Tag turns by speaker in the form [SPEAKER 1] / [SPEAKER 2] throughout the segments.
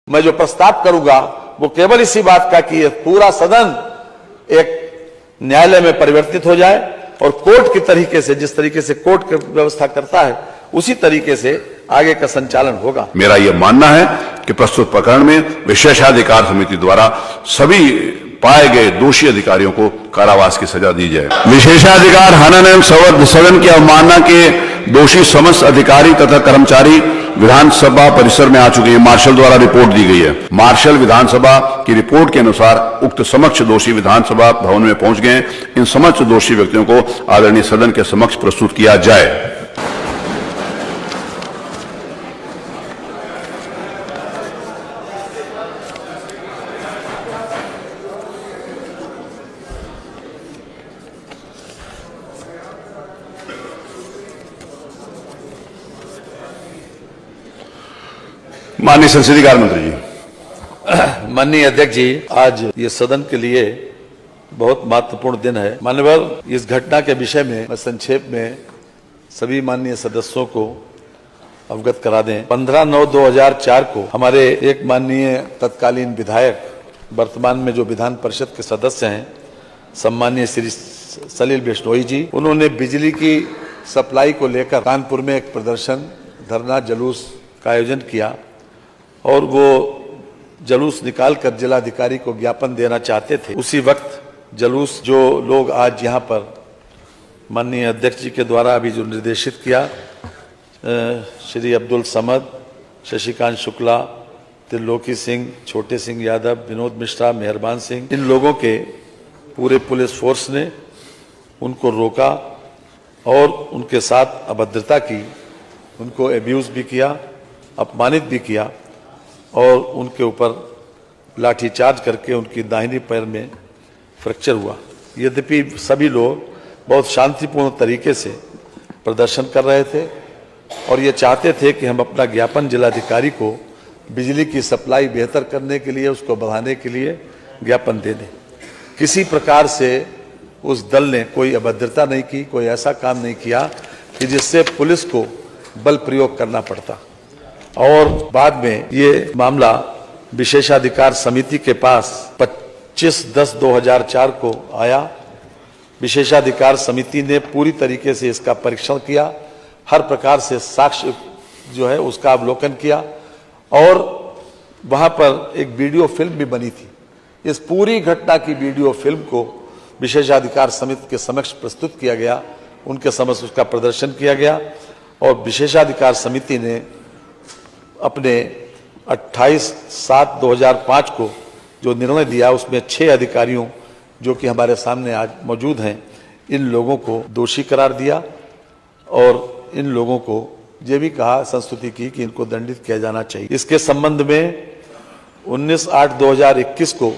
[SPEAKER 1] मैं जो प्रस्ताव करूंगा वो केवल इसी बात का कि ये पूरा सदन एक न्यायालय में परिवर्तित हो जाए और कोर्ट की तरीके से, जिस तरीके से कोर्ट की व्यवस्था करता है उसी तरीके से आगे का संचालन होगा।
[SPEAKER 2] मेरा यह मानना है कि प्रस्तुत प्रकरण में विशेषाधिकार समिति द्वारा सभी पाए गए दोषी अधिकारियों को कारावास की सजा दी जाए। विशेषाधिकार हनन एवं सदन की अवमानना के दोषी समस्त अधिकारी तथा कर्मचारी विधानसभा परिसर में आ चुके हैं। मार्शल द्वारा रिपोर्ट दी गई है। मार्शल विधानसभा की रिपोर्ट के अनुसार उक्त समक्ष दोषी विधानसभा भवन में पहुंच गए। इन समक्ष दोषी व्यक्तियों को आदरणीय सदन के समक्ष प्रस्तुत किया जाए। माननीय संसदीय कार्य मंत्री जी।
[SPEAKER 1] माननीय अध्यक्ष जी, आज ये सदन के लिए बहुत महत्वपूर्ण दिन है। माननीय, इस घटना के विषय में मैं संक्षेप में सभी माननीय सदस्यों को अवगत करा दें। 15/9/2004 को हमारे एक माननीय तत्कालीन विधायक, वर्तमान में जो विधान परिषद के सदस्य हैं, सम्मानीय श्री सलील बिश्नोई जी, उन्होंने बिजली की सप्लाई को लेकर कानपुर में एक प्रदर्शन, धरना, जुलूस का आयोजन किया और वो जुलूस निकालकर जिलाधिकारी को ज्ञापन देना चाहते थे। उसी वक्त जुलूस जो लोग आज यहाँ पर माननीय अध्यक्ष जी के द्वारा अभी जो निर्देशित किया, श्री अब्दुल समद, शशिकांत शुक्ला, त्रिलोकी सिंह, छोटे सिंह यादव, विनोद मिश्रा, मेहरबान सिंह, इन लोगों के पूरे पुलिस फोर्स ने उनको रोका और उनके साथ अभद्रता की, उनको एब्यूज भी किया, अपमानित भी किया और उनके ऊपर लाठीचार्ज करके उनकी दाहिनी पैर में फ्रैक्चर हुआ। यद्यपि सभी लोग बहुत शांतिपूर्ण तरीके से प्रदर्शन कर रहे थे और ये चाहते थे कि हम अपना ज्ञापन जिलाधिकारी को बिजली की सप्लाई बेहतर करने के लिए, उसको बढ़ाने के लिए ज्ञापन दे दें। किसी प्रकार से उस दल ने कोई अभद्रता नहीं की, कोई ऐसा काम नहीं किया कि जिससे पुलिस को बल प्रयोग करना पड़ता। और बाद में ये मामला विशेषाधिकार समिति के पास 25/10/2004 को आया। विशेषाधिकार समिति ने पूरी तरीके से इसका परीक्षण किया, हर प्रकार से साक्ष्य जो है उसका अवलोकन किया और वहां पर एक वीडियो फिल्म भी बनी थी। इस पूरी घटना की वीडियो फिल्म को विशेषाधिकार समिति के समक्ष प्रस्तुत किया गया, उनके समक्ष उसका प्रदर्शन किया गया और विशेषाधिकार समिति ने अपने 28/7/2005 को जो निर्णय दिया उसमें 6 अधिकारियों जो कि हमारे सामने आज मौजूद हैं, इन लोगों को दोषी करार दिया और इन लोगों को ये भी कहा, संस्तुति की कि इनको दंडित किया जाना चाहिए। इसके संबंध में 19/8/2021 को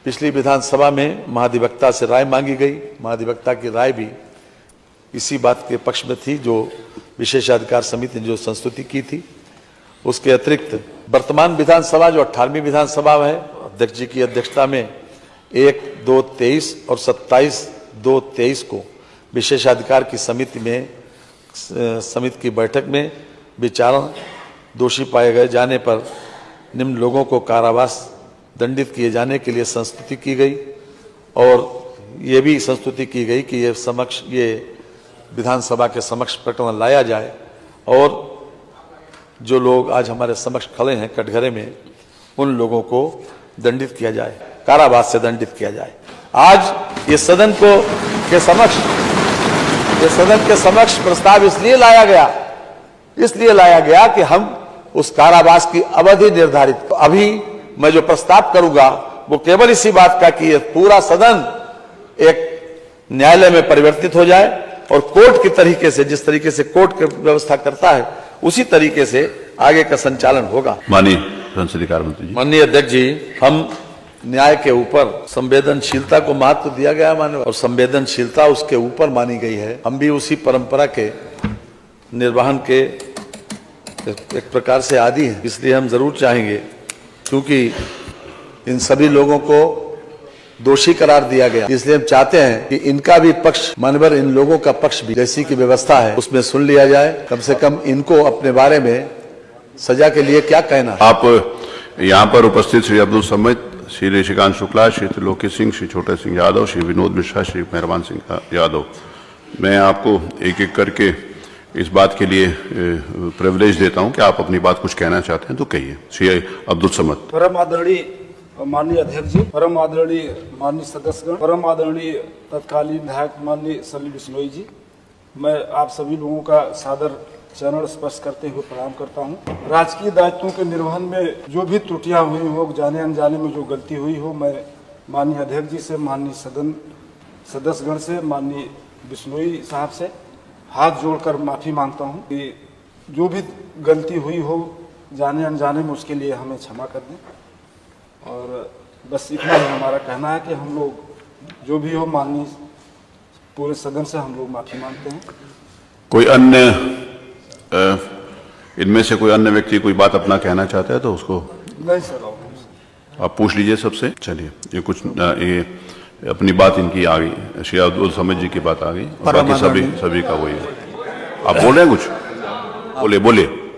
[SPEAKER 1] पिछली विधानसभा में महाधिवक्ता से राय मांगी गई। महाधिवक्ता की राय भी इसी बात के पक्ष में थी जो विशेषाधिकार समिति ने जो संस्तुति की थी। उसके अतिरिक्त वर्तमान विधानसभा जो 18वीं विधानसभा है, अध्यक्ष जी की अध्यक्षता में 1/2/23 और 27/2/23 को विशेषाधिकार की समिति की बैठक में विचारण दोषी पाए गए जाने पर निम्न लोगों को कारावास दंडित किए जाने के लिए संस्तुति की गई और ये भी संस्तुति की गई कि ये विधानसभा के समक्ष प्रकरण लाया जाए और जो लोग आज हमारे समक्ष खड़े हैं कटघरे में, उन लोगों को दंडित किया जाए, कारावास से दंडित किया जाए। आज ये सदन के समक्ष प्रस्ताव इसलिए लाया गया कि हम उस कारावास की अवधि निर्धारित, अभी मैं जो प्रस्ताव करूंगा वो केवल इसी बात का कि ये पूरा सदन एक न्यायालय में परिवर्तित हो जाए और कोर्ट की तरीके से, जिस तरीके से कोर्ट की व्यवस्था करता है उसी तरीके से आगे का संचालन होगा।
[SPEAKER 2] माननीय संसदीय कार्य मंत्री जी।
[SPEAKER 1] माननीय अध्यक्ष जी, हम न्याय के ऊपर संवेदनशीलता को महत्व दिया गया माननीय, और संवेदनशीलता उसके ऊपर मानी गई है। हम भी उसी परंपरा के निर्वहन के एक प्रकार से आदी हैं, इसलिए हम जरूर चाहेंगे, क्योंकि इन सभी लोगों को दोषी करार दिया गया, इसलिए हम चाहते हैं कि इनका भी पक्ष, मानवर इन लोगों का पक्ष भी जैसी की व्यवस्था है उसमें सुन लिया जाए। कम से कम इनको अपने बारे में सजा के लिए क्या कहना है?
[SPEAKER 2] आप यहाँ पर उपस्थित श्री अब्दुल समद, श्री ऋषिकांत शुक्ला, श्री त्रिलोकी सिंह, श्री छोटे सिंह यादव, श्री विनोद मिश्रा, श्री मेहरबान सिंह यादव, मैं आपको एक एक करके इस बात के लिए प्रिविलेज देता हूं कि आप अपनी बात कुछ कहना चाहते हैं तो कहिए। श्री अब्दुल समद।
[SPEAKER 3] परम आदरणीय माननीय अध्यक्ष जी, परम आदरणीय माननीय सदस्यगण, परम आदरणीय तत्कालीन विधायक माननीय सलीम बिश्नोई जी, मैं आप सभी लोगों का सादर चरण स्पर्श करते हुए प्रणाम करता हूं। राजकीय दायित्वों के निर्वहन में जो भी त्रुटियां हुई हो, जाने अनजाने में जो गलती हुई हो, मैं माननीय अध्यक्ष जी से, माननीय सदन सदस्यगण से, माननीय बिश्नोई साहब से हाथ जोड़कर माफी मांगता हूं कि जो भी गलती हुई हो जाने अनजाने में, उसके लिए हमें क्षमा कर दें। और बस इतना ही हमारा कहना है कि हम लोग जो भी हो, माननीय पूरे सदन से हम लोग माफी मांगते हैं।
[SPEAKER 2] कोई अन्य इनमें से कोई अन्य व्यक्ति कोई बात अपना कहना चाहता है तो उसको?
[SPEAKER 3] नहीं सर,
[SPEAKER 2] आप पूछ लीजिए सबसे। चलिए, ये कुछ ये अपनी बात इनकी आ गई, श्री अब्दुल समद जी की बात आ गई, बाकी सभी का वही है। आप बोल रहे हैं कुछ?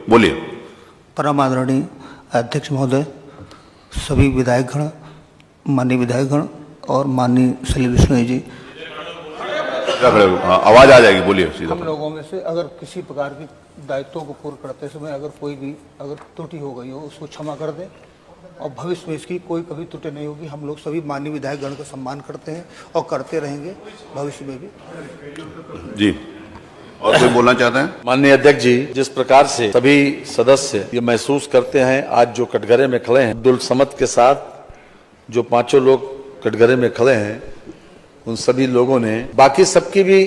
[SPEAKER 2] बोलिए।
[SPEAKER 4] परम आदरणीय अध्यक्ष महोदय, सभी विधायकगण, माननीय विधायकगण और माननीय सलीम बिश्नोई जी,
[SPEAKER 2] आवाज आ जाएगी, बोलिए सीधा।
[SPEAKER 4] हम लोगों में से अगर किसी प्रकार की दायित्वों को पूर्ण करते समय अगर कोई भी त्रुटि हो गई हो, उसको क्षमा कर दें और भविष्य में इसकी कोई कभी त्रुटि नहीं होगी। हम लोग सभी माननीय विधायकगण का सम्मान करते हैं और करते रहेंगे भविष्य में भी।
[SPEAKER 2] जी, और कोई बोलना चाहते हैं?
[SPEAKER 1] माननीय अध्यक्ष जी, जिस प्रकार से सभी सदस्य ये महसूस करते हैं, आज जो कटघरे में खड़े हैं, अब्दुल समद के साथ जो पांचों लोग कटघरे में खड़े हैं, उन सभी लोगों ने, बाकी सबकी भी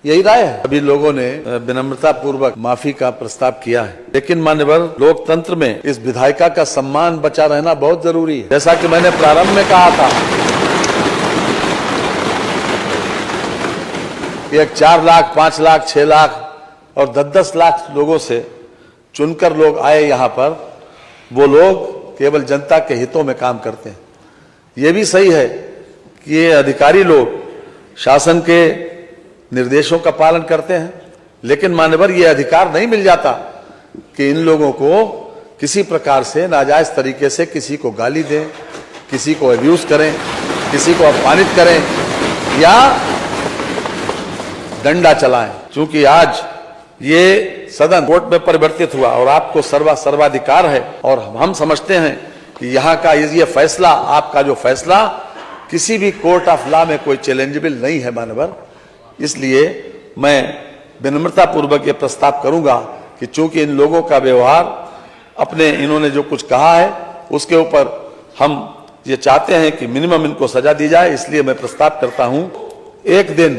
[SPEAKER 1] यही राय है, सभी लोगों ने विनम्रता पूर्वक माफी का प्रस्ताव किया है। लेकिन मान्यवर, लोकतंत्र में इस विधायिका का सम्मान बचा रहना बहुत जरूरी है। जैसा कि मैंने प्रारंभ में कहा था कि एक 4 लाख, 5 लाख, 6 लाख और 10-10 लाख लोगों से चुनकर लोग आए यहाँ पर, वो लोग केवल जनता के हितों में काम करते हैं। ये भी सही है कि ये अधिकारी लोग शासन के निर्देशों का पालन करते हैं, लेकिन मान्यवर, ये अधिकार नहीं मिल जाता कि इन लोगों को किसी प्रकार से नाजायज तरीके से किसी को गाली दें, किसी को अब्यूज करें, किसी को अपमानित करें या डंडा चलाएं। क्योंकि आज ये सदन कोर्ट में परिवर्तित हुआ और आपको सर्वाधिकार है, और हम समझते हैं कि यहाँ का ये फैसला, आपका जो फैसला किसी भी कोर्ट ऑफ लॉ में कोई चैलेंजेबल नहीं है मानवर। इसलिए मैं विनम्रता पूर्वक ये प्रस्ताव करूंगा कि चूंकि इन लोगों का व्यवहार, अपने इन्होंने जो कुछ कहा है उसके ऊपर हम ये चाहते हैं कि मिनिमम इनको सजा दी जाए, इसलिए मैं प्रस्ताव करता हूं 1 दिन,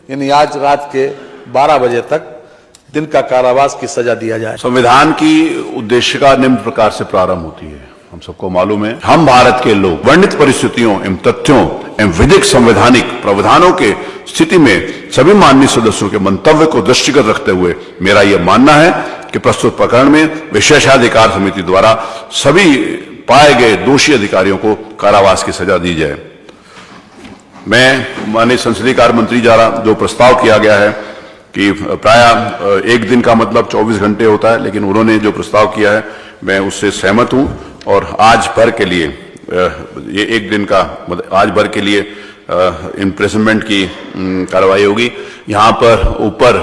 [SPEAKER 1] यानी आज रात के 12 बजे तक दिन का कारावास की सजा दिया जाए।
[SPEAKER 2] संविधान की उद्देशिका निम्न प्रकार से प्रारंभ होती है। हम सबको मालूम है, हम भारत के लोग वर्णित परिस्थितियों एवं तथ्यों एवं विधिक संवैधानिक प्रावधानों के स्थिति में सभी माननीय सदस्यों के मंतव्य को दृष्टिगत रखते हुए मेरा यह मानना है कि प्रस्तुत प्रकरण में विशेषाधिकार समिति द्वारा सभी पाए गए दोषी अधिकारियों को कारावास की सजा दी जाए। मैं माननीय संसदीय कार्य मंत्री द्वारा जो प्रस्ताव किया गया है कि प्राय 1 दिन का मतलब 24 घंटे होता है, लेकिन उन्होंने जो प्रस्ताव किया है मैं उससे सहमत हूं और आज भर के लिए ये 1 दिन का आज भर के लिए इम्प्रिजनमेंट की कार्रवाई होगी। यहाँ पर ऊपर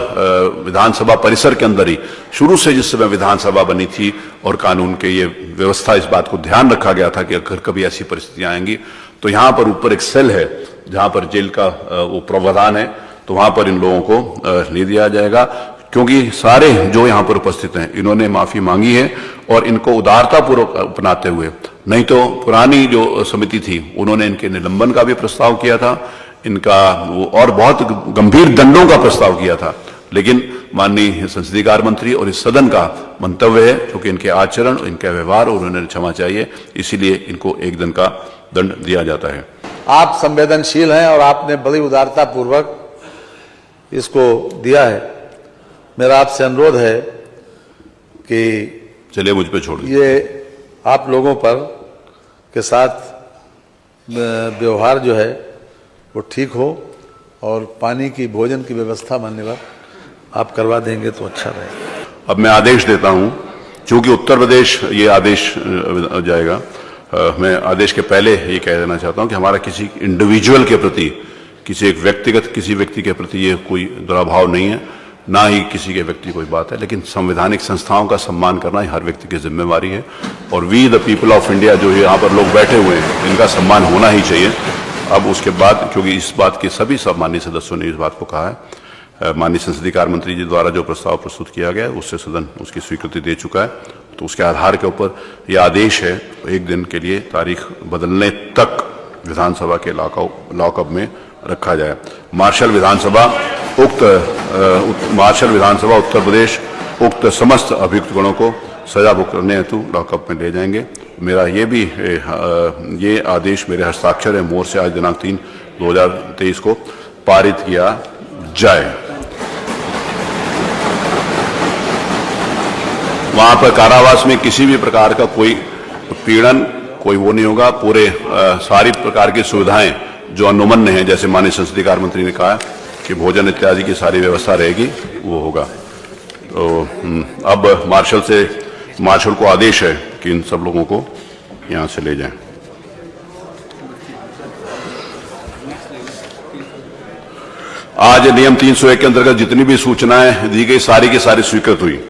[SPEAKER 2] विधानसभा परिसर के अंदर ही शुरू से जिस समय विधानसभा बनी थी और कानून के ये व्यवस्था, इस बात को ध्यान रखा गया था कि अगर कभी ऐसी परिस्थितियां आएंगी तो यहाँ पर ऊपर एक सेल है जहाँ पर जेल का वो प्रावधान है, तो वहाँ पर इन लोगों को ले दिया जाएगा। क्योंकि सारे जो यहाँ पर उपस्थित हैं इन्होंने माफी मांगी है और इनको उदारतापूर्वक अपनाते हुए, नहीं तो पुरानी जो समिति थी उन्होंने इनके निलंबन का भी प्रस्ताव किया था, इनका वो और बहुत गंभीर दंडों का प्रस्ताव किया था, लेकिन माननीय संसदीय कार्य मंत्री और इस सदन का मंतव्य है क्योंकि इनके आचरण, इनके व्यवहार और उन्हें क्षमा चाहिए, इसीलिए इनको 1 दिन का दंड दिया जाता है।
[SPEAKER 1] आप संवेदनशील हैं और आपने बड़ी उदारता पूर्वक इसको दिया है। मेरा आपसे अनुरोध है कि
[SPEAKER 2] चलिए मुझ पे छोड़ दीजिए।
[SPEAKER 1] ये आप लोगों पर के साथ व्यवहार जो है वो ठीक हो और पानी की, भोजन की व्यवस्था मान्यवर आप करवा देंगे तो अच्छा रहेगा।
[SPEAKER 2] अब मैं आदेश देता हूं चूंकि उत्तर प्रदेश ये आदेश जाएगा, मैं आदेश के पहले ये कह देना चाहता हूं कि हमारा किसी इंडिविजुअल के प्रति, किसी एक व्यक्तिगत किसी व्यक्ति के प्रति ये कोई दुराभाव नहीं है, ना ही किसी के व्यक्ति कोई बात है, लेकिन संवैधानिक संस्थाओं का सम्मान करना ही हर व्यक्ति की जिम्मेवारी है। और we the people of India, जो यहाँ पर लोग बैठे हुए हैं, इनका सम्मान होना ही चाहिए। अब उसके बाद, क्योंकि इस बात के सभी माननीय सदस्यों ने इस बात को कहा है, माननीय संसदीय कार्य मंत्री जी द्वारा जो प्रस्ताव प्रस्तुत किया गया है उससे सदन उसकी स्वीकृति दे चुका है, तो उसके आधार के ऊपर यह आदेश है 1 दिन के लिए तारीख बदलने तक विधानसभा के लॉकअप में रखा जाए। मार्शल विधानसभा उत्तर प्रदेश उक्त समस्त अभियुक्त गणों को सजा भुगतने हेतु लॉकअप में ले जाएंगे। मेरा ये आदेश मेरे हस्ताक्षर है, मोहर से आज दिनांक 3/2023 को पारित किया जाए। वहां पर कारावास में किसी भी प्रकार का कोई पीड़न, कोई वो नहीं होगा। पूरे सारी प्रकार की सुविधाएं जो अनुमन्य हैं, जैसे माननीय संसदीय कार्य मंत्री ने कहा कि भोजन इत्यादि की सारी व्यवस्था रहेगी, वो होगा। तो अब मार्शल को आदेश है कि इन सब लोगों को यहां से ले जाएं। आज नियम 301 के अंतर्गत जितनी भी सूचनाएं दी गई, सारी की सारी स्वीकृत हुई।